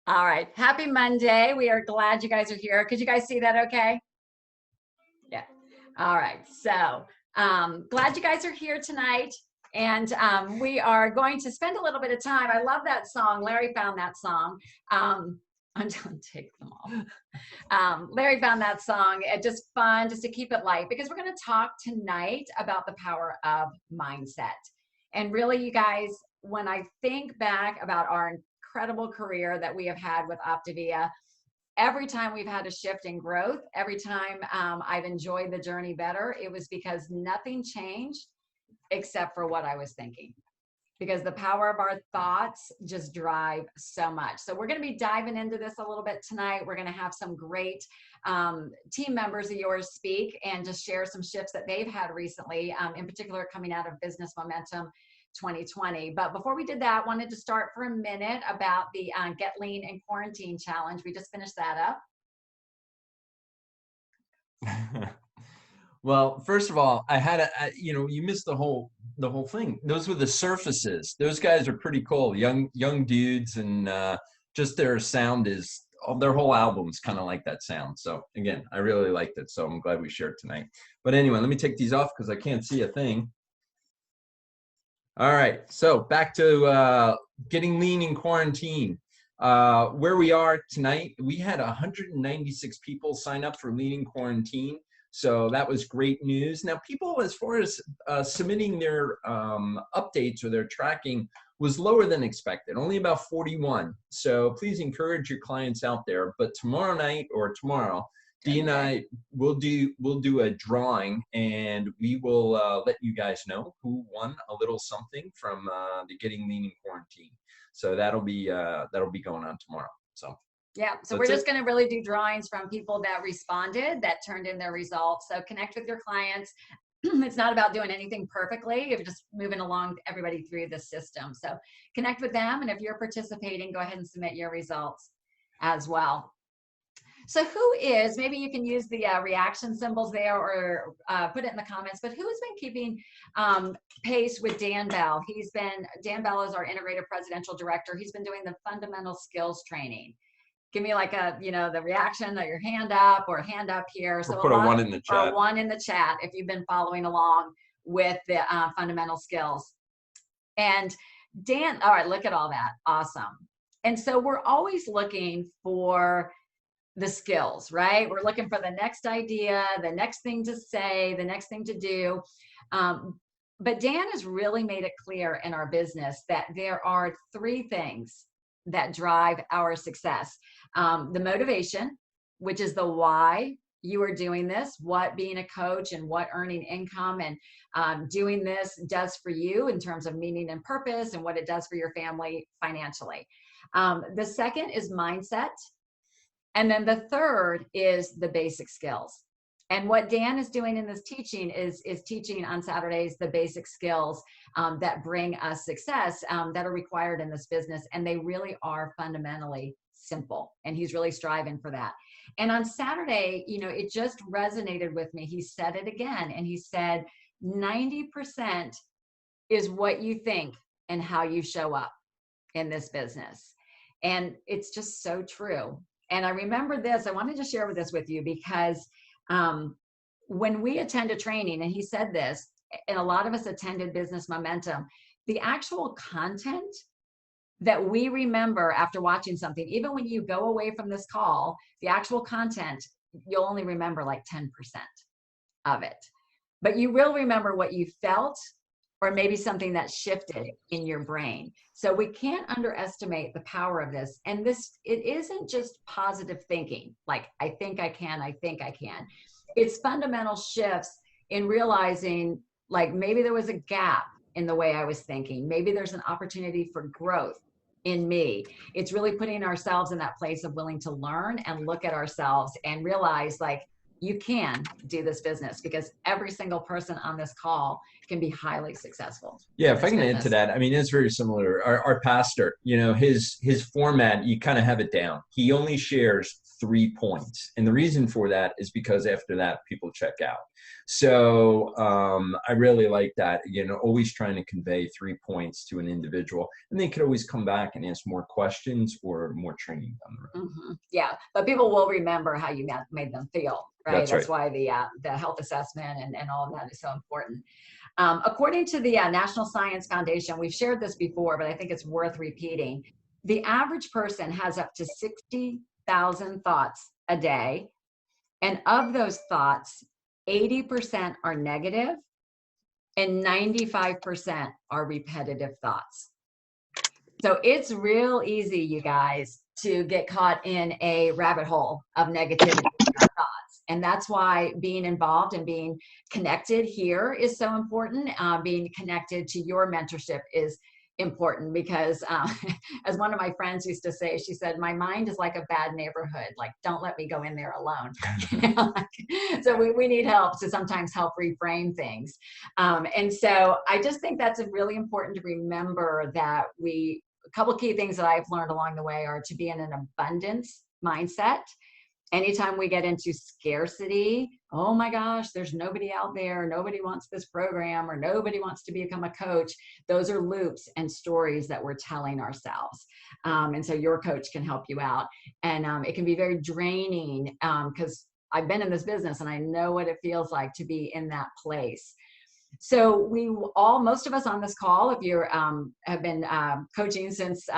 All right. Happy Monday. We are glad you guys are here. Could you guys see that okay? Yeah. All right. So glad you guys are here tonight. And we are going to spend a little bit of time. I love that song. Larry found that song. I'm going to take them off. Larry found that song. Just fun, just to keep it light, because we're going to talk tonight about the power of mindset. And really, you guys, when I think back about our incredible career that we have had with Optavia, every time we've had a shift in growth, every time I've enjoyed the journey better, it was because nothing changed except for what I was thinking. Because the power of our thoughts just drive so much. So we're going to be diving into this a little bit tonight. We're going to have some great team members of yours speak and just share some shifts that they've had recently, in particular coming out of Business Momentum 2020. But before we did that, wanted to start for a minute about the Get Lean in Quarantine Challenge. We just finished that up. Well, first of all, I had you missed the whole thing. Those were the Surfaces. Those guys are pretty cool, young dudes, and just their sound is, their whole album's kind of like that sound. So again, I really liked it. So I'm glad we shared tonight. But anyway, let me take these off because I can't see a thing. All right, so back to getting lean in quarantine. Where we are tonight, we had 196 people sign up for Lean in Quarantine. So that was great news. Now, people, as far as submitting their updates or their tracking, was lower than expected, only about 41. So please encourage your clients out there. But tomorrow night or tomorrow, Dee and I will do a drawing, and we will let you guys know who won a little something from the Getting Lean in Quarantine. So that'll be going on tomorrow. So. Yeah, so we're just going to really do drawings from people that responded, that turned in their results. So connect with your clients. It's not about doing anything perfectly. You're just moving along everybody through the system. So connect with them. And if you're participating, go ahead and submit your results as well. So who is, maybe you can use the reaction symbols there or put it in the comments, but who has been keeping pace with Dan Bell? Dan Bell is our Integrated Presidential Director. He's been doing the fundamental skills training. Give me like the reaction, or your hand up or hand up here. So put a 1 in the chat. Or 1 in the chat if you've been following along with the fundamental skills. And Dan, all right, look at all that. Awesome. And so we're always looking for the skills, right? We're looking for the next idea, the next thing to say, the next thing to do. But Dan has really made it clear in our business that there are 3 things that drive our success. The motivation, which is the why you are doing this, what being a coach and what earning income and doing this does for you in terms of meaning and purpose, and what it does for your family financially. The second is mindset. And then the third is the basic skills. And what Dan is doing in this teaching is teaching on Saturdays the basic skills that bring us success that are required in this business. And they really are fundamentally simple. And he's really striving for that. And on Saturday, it just resonated with me. He said it again. And he said, 90% is what you think and how you show up in this business. And it's just so true. And I remember this. I wanted to share this with you because when we attend a training, and he said this, and a lot of us attended Business Momentum, the actual content that we remember after watching something, even when you go away from this call, the actual content, you'll only remember like 10% of it. But you will remember what you felt, or maybe something that shifted in your brain. So we can't underestimate the power of this. And it isn't just positive thinking, like, I think I can, I think I can. It's fundamental shifts in realizing, like, maybe there was a gap in the way I was thinking. Maybe there's an opportunity for growth in me. It's really putting ourselves in that place of willing to learn and look at ourselves and realize, like, you can do this business, because every single person on this call can be highly successful. Yeah, if I can add to that, I mean, it's very similar. Our pastor, his format, you kind of have it down. He only shares 3 points. And the reason for that is because after that, people check out. So I really like that. Again, always trying to convey 3 points to an individual. And they could always come back and ask more questions or more training down the road. Yeah, but people will remember how you made them feel, right? That's Why the health assessment and all of that is so important. According to the National Science Foundation, we've shared this before, but I think it's worth repeating. The average person has up to 60,000 thoughts a day. And of those thoughts, 80% are negative and 95% are repetitive thoughts. So it's real easy, you guys, to get caught in a rabbit hole of negativity thoughts. And that's why being involved and being connected here is so important. Being connected to your mentorship is important because as one of my friends used to say, she said, my mind is like a bad neighborhood. Like, don't let me go in there alone. So we need help to sometimes help reframe things. And so I just think that's really important to remember that a couple key things that I've learned along the way are to be in an abundance mindset. Anytime we get into scarcity, oh my gosh, there's nobody out there, nobody wants this program, or nobody wants to become a coach. Those are loops and stories that we're telling ourselves. And so your coach can help you out. And it can be very draining because I've been in this business and I know what it feels like to be in that place. So most of us on this call, if you have been coaching since,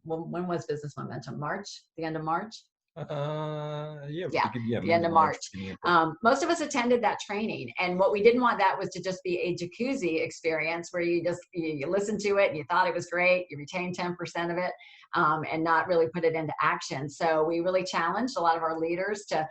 when was Business Momentum? March, the end of March? The end of March. Most of us attended that training, and what we didn't want that was to just be a jacuzzi experience where you listened to it and you thought it was great, you retained 10% of it, and not really put it into action. So we really challenged a lot of our leaders to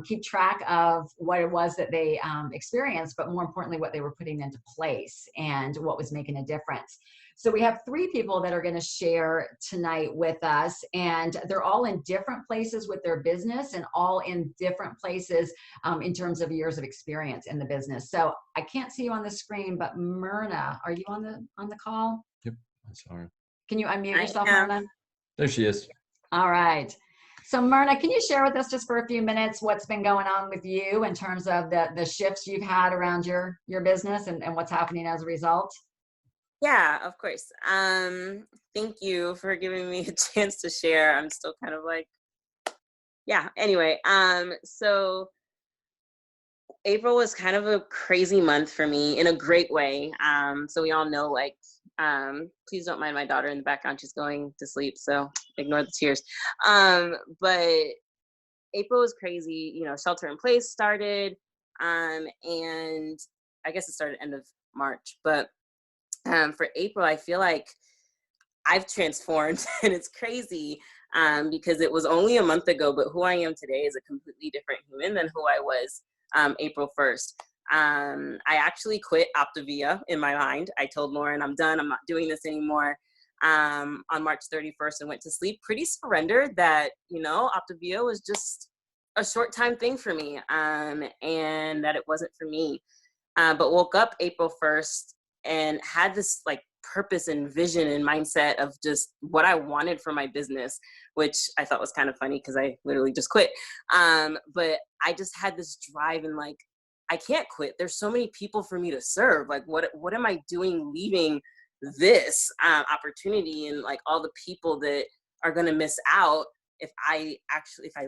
keep track of what it was that they experienced, but more importantly, what they were putting into place and what was making a difference. So we have 3 people that are going to share tonight with us, and they're all in different places with their business and all in different places in terms of years of experience in the business. So I can't see you on the screen, but Myrna, are you on the call? Yep, I'm sorry. Can you unmute yourself, Myrna? There she is. All right. So Myrna, can you share with us just for a few minutes what's been going on with you in terms of the shifts you've had around your business and what's happening as a result? Yeah, of course. Thank you for giving me a chance to share. I'm still kind of like, yeah, anyway. So April was kind of a crazy month for me in a great way. So we all know, like, please don't mind my daughter in the background. She's going to sleep, so ignore the tears. But April was crazy. Shelter in place started, and I guess it started end of March. But for April, I feel like I've transformed, and it's crazy because it was only a month ago, but who I am today is a completely different human than who I was April 1st. I actually quit Optavia in my mind. I told Lauren, I'm done. I'm not doing this anymore on March 31st and went to sleep pretty surrendered that, Optavia was just a short time thing for me and that it wasn't for me. But woke up April 1st and had this like purpose and vision and mindset of just what I wanted for my business, which I thought was kind of funny because I literally just quit. But I just had this drive and like, I can't quit. There's so many people for me to serve. Like, what am I doing leaving this opportunity and like all the people that are going to miss out if I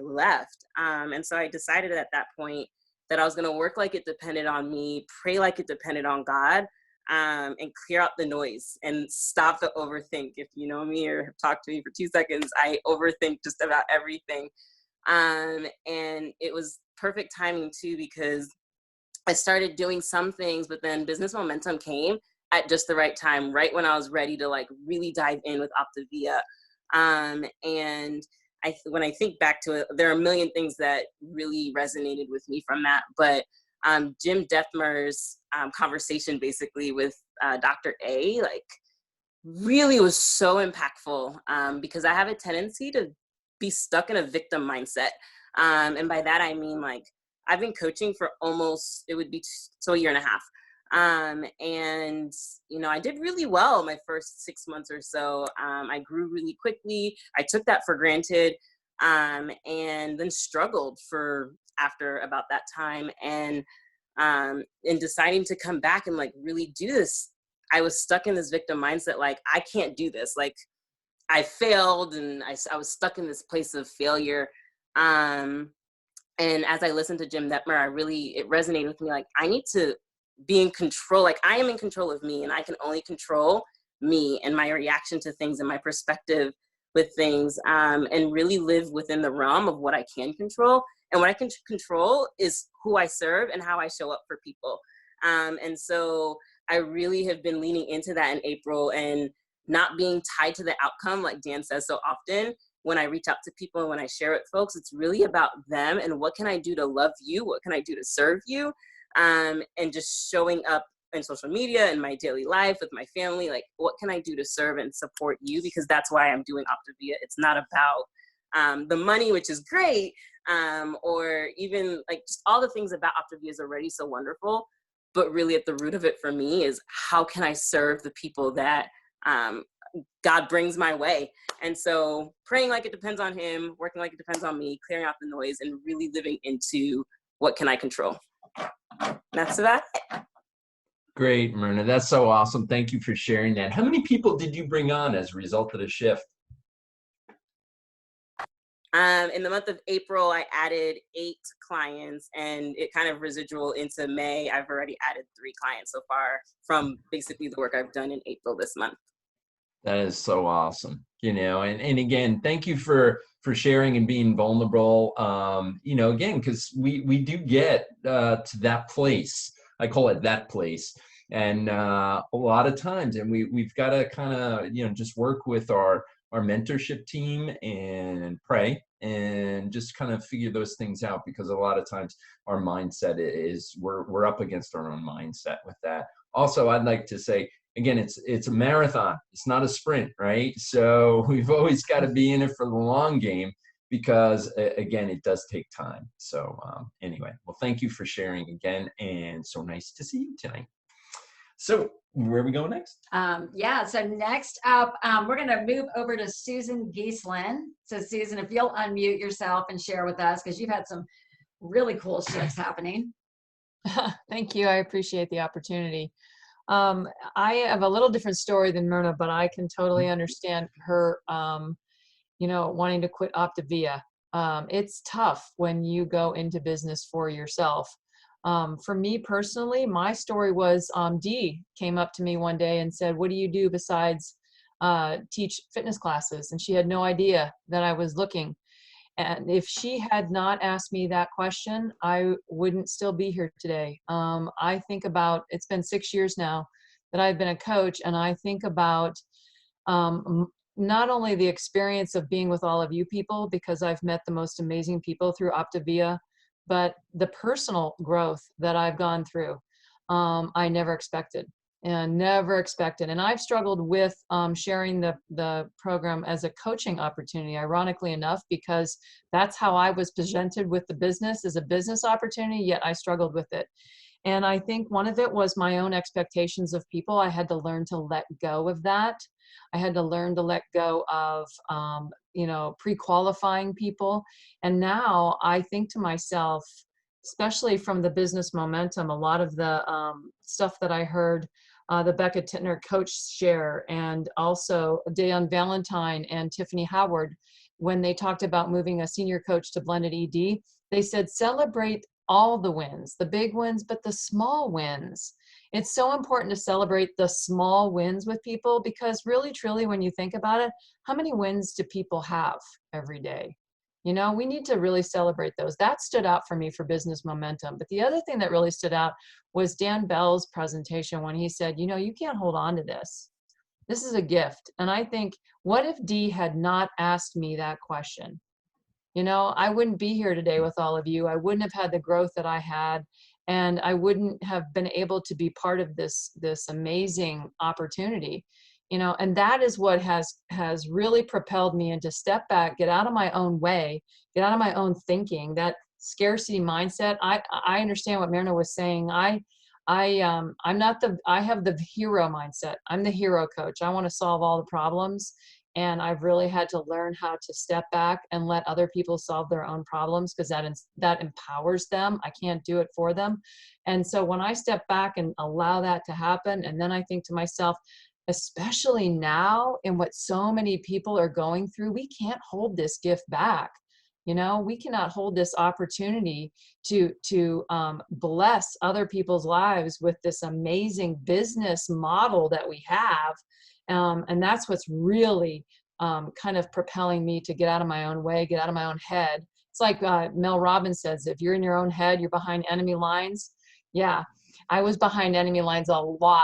left. And so I decided at that point that I was going to work like it depended on me, pray like it depended on God, and clear out the noise and stop the overthink. If you know me or have talked to me for 2 seconds, I overthink just about everything. And it was perfect timing too, because I started doing some things, but then Business Momentum came at just the right time, right when I was ready to like really dive in with Optavia. And when I think back to it, there are a million things that really resonated with me from that. But Jim Dethmer's conversation basically with Dr. A, like really was so impactful because I have a tendency to be stuck in a victim mindset. And by that, I mean, like, I've been coaching for almost, it would be a year and a half. And, I did really well my first 6 months or so. I grew really quickly. I took that for granted. and then struggled for after about that time. And in deciding to come back and like really do this, I was stuck in this victim mindset. Like, I can't do this. Like, I failed, and I was stuck in this place of failure. And as I listened to Jim Netmer, it resonated with me. Like, I need to be in control. Like, I am in control of me, and I can only control me and my reaction to things and my perspective with things, and really live within the realm of what I can control. And what I can control is who I serve and how I show up for people. And so I really have been leaning into that in April, and not being tied to the outcome, like Dan says so often. When I reach out to people and when I share with folks, it's really about them and what can I do to love you? What can I do to serve you? And just showing up in social media, in my daily life, with my family, like, what can I do to serve and support you? Because that's why I'm doing Optavia. It's not about the money, which is great, or even like just all the things about Optavia is already so wonderful. But really at the root of it for me is, how can I serve the people that God brings my way? And so praying like it depends on him, working like it depends on me, clearing out the noise, and really living into what can I control. That's about it. Great, Myrna. That's so awesome. Thank you for sharing that. How many people did you bring on as a result of the shift? In the month of April, I added 8 clients, and it kind of residual into May. I've already added 3 clients so far from basically the work I've done in April this month. That is so awesome. And again, thank you for sharing and being vulnerable. Again, because we do get to that place. I call it that place. And a lot of times, and we've got to kind of, just work with our mentorship team and pray and just kind of figure those things out, because a lot of times our mindset is we're up against our own mindset with that. Also, I'd like to say, again, it's a marathon. It's not a sprint, right? So we've always got to be in it for the long game, because again, it does take time. So anyway, well, thank you for sharing again, and so nice to see you tonight. So where are we going next? So next up, we're going to move over to Susan Gieslin. So Susan, if you'll unmute yourself and share with us, because you've had some really cool shifts happening. Thank you. I appreciate the opportunity. I have a little different story than Myrna, but I can totally understand her, wanting to quit Optavia. It's tough when you go into business for yourself. For me personally, my story was Dee came up to me one day and said, "What do you do besides teach fitness classes?" And she had no idea that I was looking. And if she had not asked me that question, I wouldn't still be here today. I think about, it's been 6 years now that I've been a coach, and I think about not only the experience of being with all of you people, because I've met the most amazing people through Optavia, but the personal growth that I've gone through, I never expected. And I've struggled with sharing the program as a coaching opportunity, ironically enough, because that's how I was presented with the business, as a business opportunity, yet I struggled with it. And I think one of it was my own expectations of people. I had to learn to let go of that. I had to learn to let go of, pre-qualifying people. And now I think to myself, especially from the business momentum, a lot of the stuff that I heard the Becca Tittner coach share, and also Dayon Valentine and Tiffany Howard, when they talked about moving a senior coach to blended ED, they said, celebrate all the wins, the big wins, but the small wins. It's so important to celebrate the small wins with people, because really, truly, when you think about it, how many wins do people have every day? We need to really celebrate those. That stood out for me for business momentum. But the other thing that really stood out was Dan Bell's presentation, when he said, you can't hold on to this. This is a gift. And I think, what if Dee had not asked me that question? I wouldn't be here today with all of you. I wouldn't have had the growth that I had, and I wouldn't have been able to be part of this amazing opportunity. And that is what has really propelled me into step back, get out of my own way, get out of my own thinking, that scarcity mindset. I understand what Myrna was saying. I have the hero mindset. I'm the hero coach. I want to solve all the problems. And I've really had to learn how to step back and let other people solve their own problems, because that empowers them. I can't do it for them. And so when I step back and allow that to happen, and then I think to myself, especially now in what so many people are going through, we can't hold this gift back. You know, we cannot hold this opportunity to bless other people's lives with this amazing business model that we have. And that's what's really kind of propelling me to get out of my own way, get out of my own head. It's like Mel Robbins says, if you're in your own head, you're behind enemy lines. Yeah, I was behind enemy lines a lot.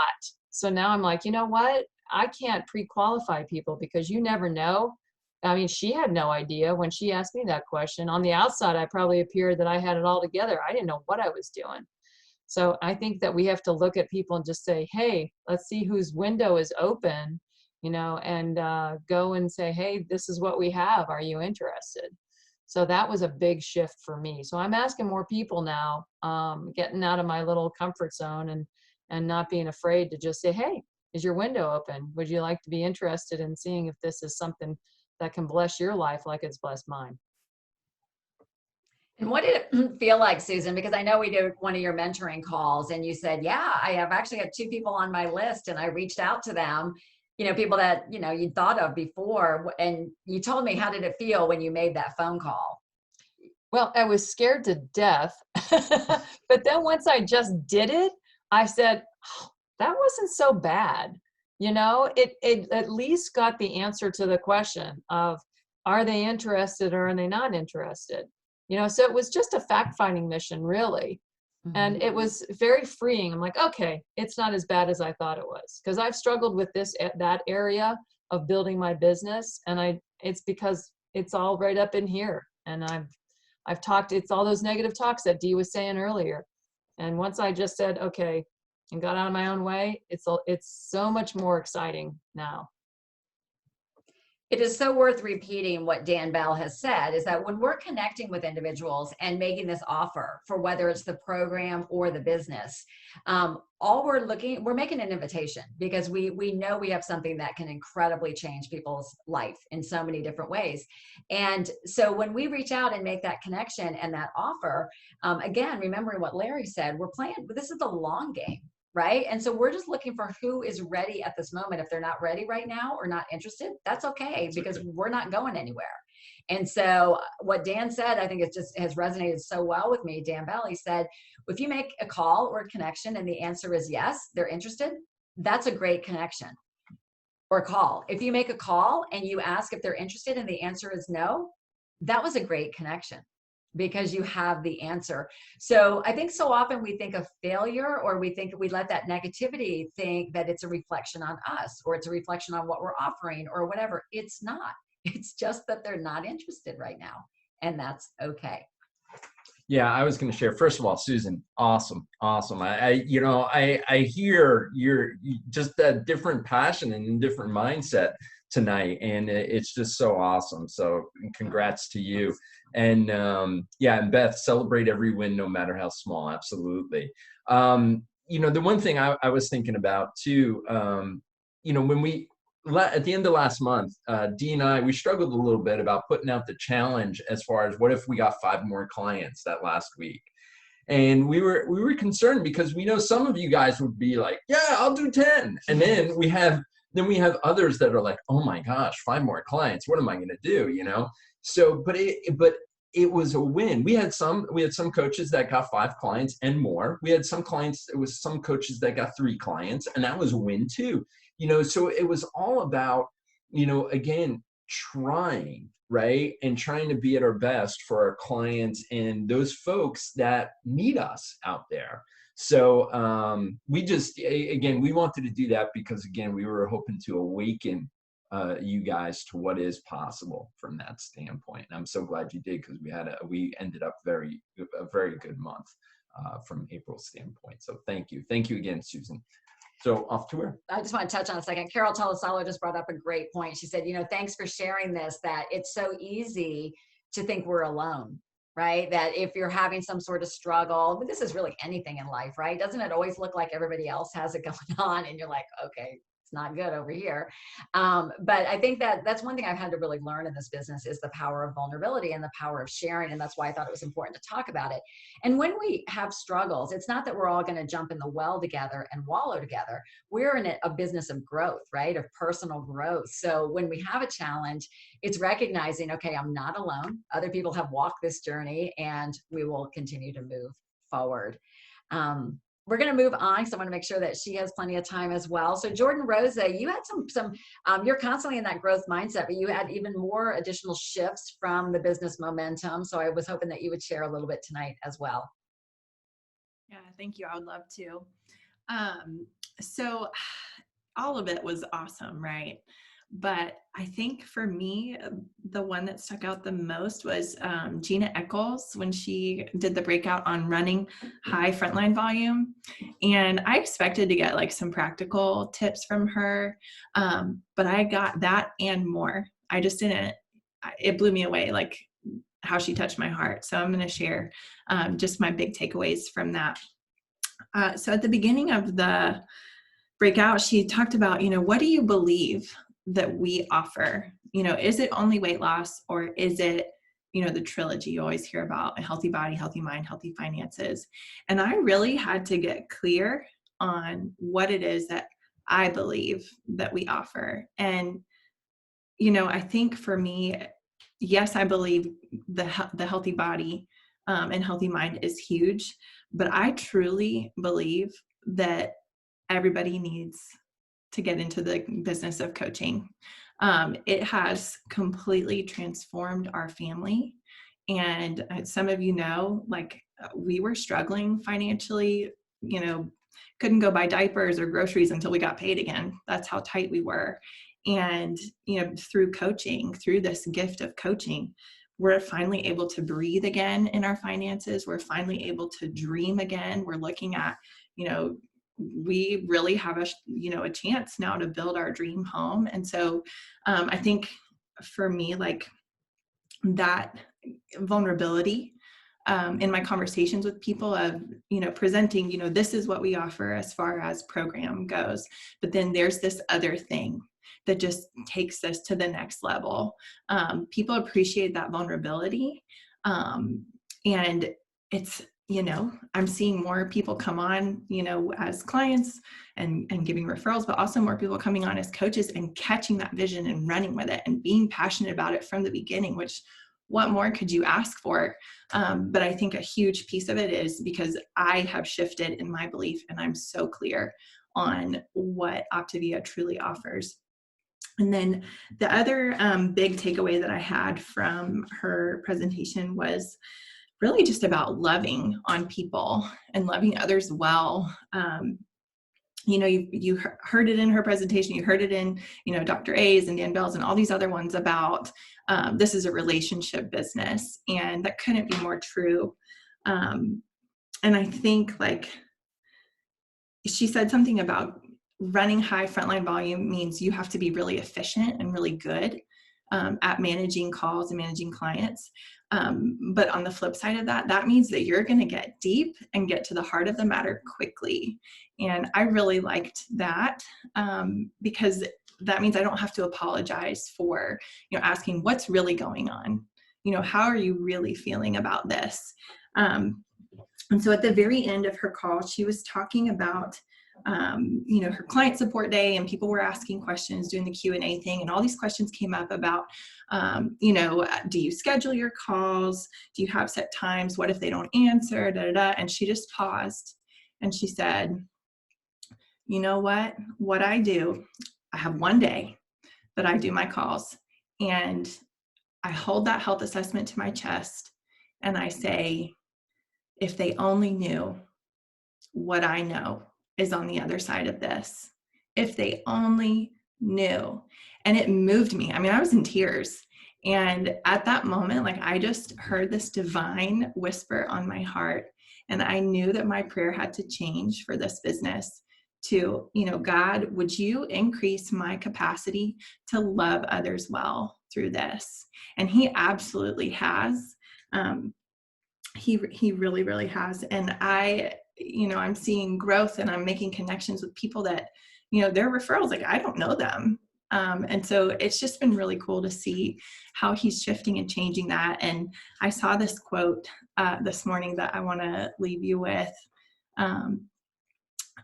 So now I'm like, you know what? I can't pre-qualify people, because you never know. I mean, she had no idea when she asked me that question. On the outside, I probably appeared that I had it all together. I didn't know what I was doing. So I think that we have to look at people and just say, hey, let's see whose window is open, you know, and go and say, hey, this is what we have. Are you interested? So that was a big shift for me. So I'm asking more people now, getting out of my little comfort zone and not being afraid to just say, hey, is your window open? Would you like to be interested in seeing if this is something that can bless your life like it's blessed mine? And what did it feel like, Susan? Because I know we did one of your mentoring calls and you said, yeah, I have actually got 2 people on my list, and I reached out to them, you know, people that, you know, you'd thought of before. And you told me, how did it feel when you made that phone call? Well, I was scared to death. But then once I just did it, I said, oh, that wasn't so bad. You know, it at least got the answer to the question of, are they interested or are they not interested? You know, so it was just a fact-finding mission, really. And it was very freeing. I'm like, okay, it's not as bad as I thought it was, because I've struggled with that area of building my business, and it's because it's all right up in here. And I've talked, it's all those negative talks that Dee was saying earlier. And once I just said, okay, and got out of my own way, it's so much more exciting now. It is so worth repeating what Dan Bell has said, is that when we're connecting with individuals and making this offer for whether it's the program or the business, we're making an invitation, because we know we have something that can incredibly change people's life in so many different ways. And so when we reach out and make that connection and that offer, again, remembering what Larry said, this is the long game. Right. And so we're just looking for who is ready at this moment. If they're not ready right now or not interested, that's okay, because we're not going anywhere. And so what Dan said, I think it just has resonated so well with me. Dan Bell, he said, if you make a call or a connection and the answer is yes, they're interested, that's a great connection or call. If you make a call and you ask if they're interested and the answer is no, that was a great connection, because you have the answer. So I think so often we think of failure, or we let that negativity think that it's a reflection on us, or it's a reflection on what we're offering or whatever. It's not. It's just that they're not interested right now, and that's okay. Yeah, I was going to share. First of all, Susan, awesome. I hear just that different passion and different mindset tonight, and it's just so awesome. So congrats to you. And and Beth, celebrate every win, no matter how small. Absolutely. The one thing I was thinking about too, when we, at the end of last month, Dee and I, we struggled a little bit about putting out the challenge as far as what if we got 5 more clients that last week. And we were concerned, because we know some of you guys would be like, yeah, I'll do 10. And then we have others that are like, oh my gosh, 5 more clients. What am I going to do? So, but it was a win. We had some coaches that got 5 clients and more. We had some coaches that got 3 clients, and that was a win too. So it was all about, again, trying, right? And trying to be at our best for our clients and those folks that need us out there. So we wanted to do that because, again, we were hoping to awaken you guys to what is possible from that standpoint. And I'm so glad you did, because we ended up a very good month from April's standpoint. So thank you again, Susan. So off to her. I just want to touch on a second. Carol Tolasalo just brought up a great point. She said, thanks for sharing this, that it's so easy to think we're alone, right? That if you're having some sort of struggle, but this is really anything in life, right? Doesn't it always look like everybody else has it going on? And you're like, okay, it's not good over here. But I think that that's one thing I've had to really learn in this business is the power of vulnerability and the power of sharing. And that's why I thought it was important to talk about it. And when we have struggles, it's not that we're all going to jump in the well together and wallow together. We're in a business of growth, right? Of personal growth. So when we have a challenge, it's recognizing, okay, I'm not alone. Other people have walked this journey and we will continue to move forward. We're going to move on because I want to make sure that she has plenty of time as well. So Jordan Rosa, you had you're constantly in that growth mindset, but you had even more additional shifts from the business momentum. So I was hoping that you would share a little bit tonight as well. Yeah, thank you. I would love to. So all of it was awesome, right? But I think for me, the one that stuck out the most was Gina Eccles when she did the breakout on running high frontline volume. And I expected to get like some practical tips from her, but I got that and more. I just didn't, it blew me away, like how she touched my heart. So I'm going to share just my big takeaways from that. So at the beginning of the breakout, she talked about, what do you believe that we offer? Is it only weight loss, or is it, the trilogy you always hear about, a healthy body, healthy mind, healthy finances? And I really had to get clear on what it is that I believe that we offer. And, I think for me, yes, I believe the healthy body and healthy mind is huge, but I truly believe that everybody needs to get into the business of coaching. It has completely transformed our family. And some of like we were struggling financially, couldn't go buy diapers or groceries until we got paid again. That's how tight we were. And, through coaching, through this gift of coaching, we're finally able to breathe again in our finances. We're finally able to dream again. We're looking at, we really have a chance now to build our dream home. And so I think for me, like that vulnerability in my conversations with people of, presenting, this is what we offer as far as program goes, but then there's this other thing that just takes us to the next level. People appreciate that vulnerability. And it's, I'm seeing more people come on, as clients and giving referrals, but also more people coming on as coaches and catching that vision and running with it and being passionate about it from the beginning, which what more could you ask for? But I think a huge piece of it is because I have shifted in my belief and I'm so clear on what Optavia truly offers. And then the other big takeaway that I had from her presentation was really just about loving on people and loving others well. You heard it in her presentation, you heard it in, Dr. A's and Dan Bell's and all these other ones about this is a relationship business, and that couldn't be more true. And I think like she said something about running high frontline volume means you have to be really efficient and really good at managing calls and managing clients. But on the flip side of that, that means that you're going to get deep and get to the heart of the matter quickly. And I really liked that because that means I don't have to apologize for, asking what's really going on. How are you really feeling about this? And so at the very end of her call, she was talking about her client support day, and people were asking questions, doing the Q&A thing. And all these questions came up about, do you schedule your calls? Do you have set times? What if they don't answer? Da, da, da. And she just paused and she said, you know what I do, I have one day that I do my calls, and I hold that health assessment to my chest and I say, if they only knew what I know is on the other side of this, if they only knew. And it moved me. I mean, I was in tears. And at that moment, like I just heard this divine whisper on my heart. And I knew that my prayer had to change for this business to, God, would you increase my capacity to love others well through this? And he absolutely has. He really, really has. And I'm seeing growth, and I'm making connections with people that, their referrals, like I don't know them. And so it's just been really cool to see how he's shifting and changing that. And I saw this quote this morning that I want to leave you with.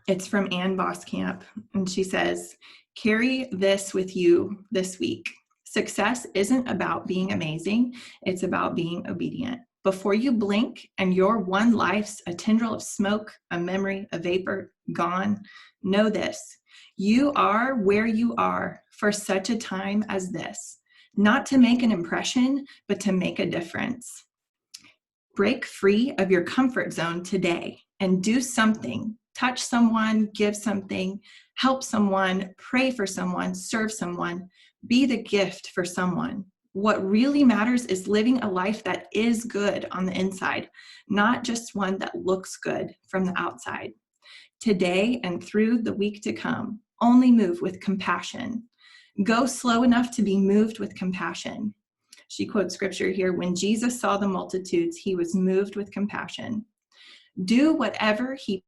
It's from Ann Voskamp, and she says, "Carry this with you this week. Success isn't about being amazing. It's about being obedient. Before you blink and your one life's a tendril of smoke, a memory, a vapor, gone, know this. You are where you are for such a time as this, not to make an impression, but to make a difference. Break free of your comfort zone today and do something. Touch someone, give something, help someone, pray for someone, serve someone, be the gift for someone. What really matters is living a life that is good on the inside, not just one that looks good from the outside. Today and through the week to come, only move with compassion. Go slow enough to be moved with compassion." She quotes scripture here, "When Jesus saw the multitudes, he was moved with compassion. Do whatever he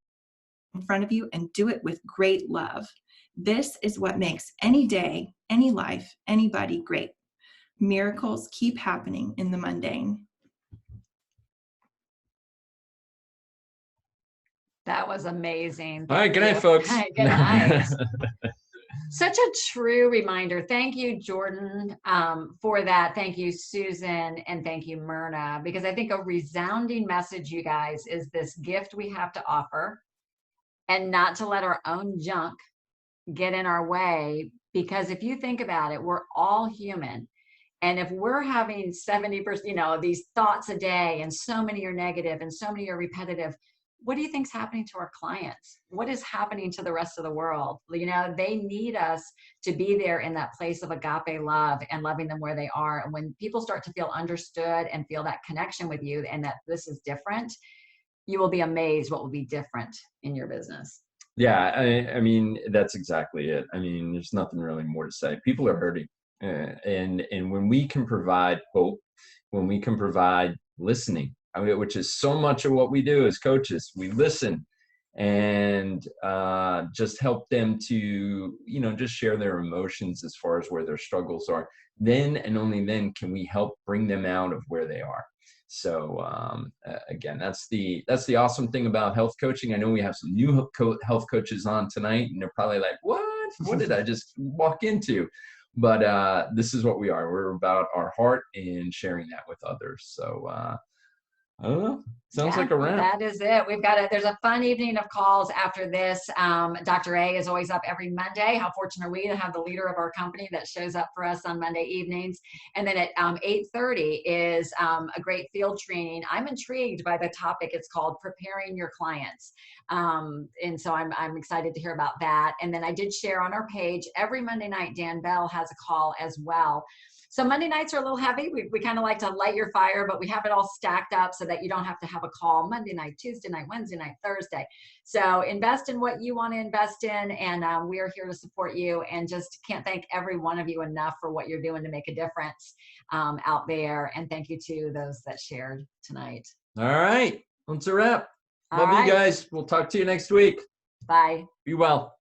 in front of you and do it with great love. This is what makes any day, any life, anybody great. Miracles keep happening in the mundane." That was amazing. All right, Thank good night, you. folks. Good night. Such a true reminder. Thank you, Jordan, for that. Thank you, Susan, and thank you, Myrna, because I think a resounding message, you guys, is this gift we have to offer, and not to let our own junk get in our way. Because if you think about it, we're all human. And if we're having 70%, these thoughts a day, and so many are negative and so many are repetitive, what do you think's happening to our clients? What is happening to the rest of the world? They need us to be there in that place of agape love and loving them where they are. And when people start to feel understood and feel that connection with you and that this is different, you will be amazed what will be different in your business. Yeah, I mean, that's exactly it. I mean, there's nothing really more to say. People are hurting. And when we can provide hope, when we can provide listening, which is so much of what we do as coaches, we listen and just help them to, just share their emotions as far as where their struggles are. Then and only then can we help bring them out of where they are. So again, that's the awesome thing about health coaching. I know we have some new health coaches on tonight, and they're probably like, what did I just walk into? But this is what we are. We're about our heart and sharing that with others. So I don't know. Sounds like a wrap. That is it. There's a fun evening of calls after this. Dr. A is always up every Monday. How fortunate are we to have the leader of our company that shows up for us on Monday evenings. And then at 8:30 is a great field training. I'm intrigued by the topic. It's called Preparing Your Clients. And so I'm excited to hear about that. And then I did share on our page, every Monday night, Dan Bell has a call as well. So Monday nights are a little heavy. We kind of like to light your fire, but we have it all stacked up so that you don't have to have a call Monday night, Tuesday night, Wednesday night, Thursday. So invest in what you want to invest in, and we are here to support you, and just can't thank every one of you enough for what you're doing to make a difference out there. And thank you to those that shared tonight. All right. That's a wrap. All Love you guys. We'll talk to you next week. Bye. Be well.